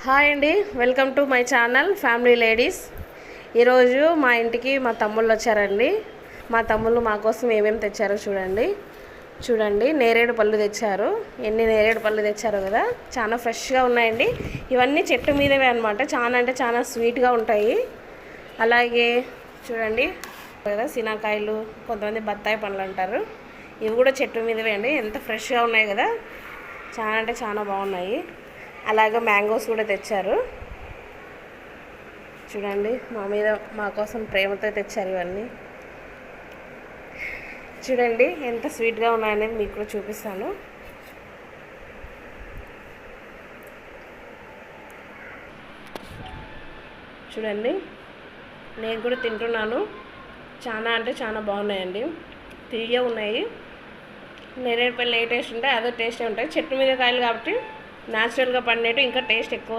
Hi అండి, welcome to my channel family ladies. ఈరోజు మా ఇంటికి మా తమ్ముళ్ళు వచ్చారండి. మా తమ్ముళ్ళు మా కోసం ఏమేమి తెచ్చారో చూడండి. నేరేడు పళ్ళు తెచ్చారు. ఎన్ని నేరేడు పళ్ళు తెచ్చారో కదా, చాలా ఫ్రెష్గా ఉన్నాయండి. ఇవన్నీ చెట్టు మీదవే అనమాట. చాలా అంటే చాలా స్వీట్గా ఉంటాయి. అలాగే చూడండి కదా, సినాకాయలు, కొంతమంది బత్తాయి పండ్లు అంటారు. ఇవి కూడా చెట్టు మీదవే అండి. ఎంత ఫ్రెష్గా ఉన్నాయి కదా, చాలా అంటే చాలా బాగున్నాయి. అలాగే మ్యాంగోస్ కూడా తెచ్చారు. చూడండి, మా కోసం ప్రేమతో తెచ్చారు ఇవన్నీ. చూడండి ఎంత స్వీట్గా ఉన్నాయనేది మీకు కూడా చూపిస్తాను. చూడండి, నేను కూడా తింటున్నాను. చాలా అంటే చాలా బాగున్నాయండి. తీయగా ఉన్నాయి. నేరేడు పళ్ళు ఏ టేస్ట్ ఉంటాయి అదే టేస్టే ఉంటాయి. చెట్టు మీద కాయలు కాబట్టి న్యాచురల్గా పండేవి ఇంకా టేస్ట్ ఎక్కువ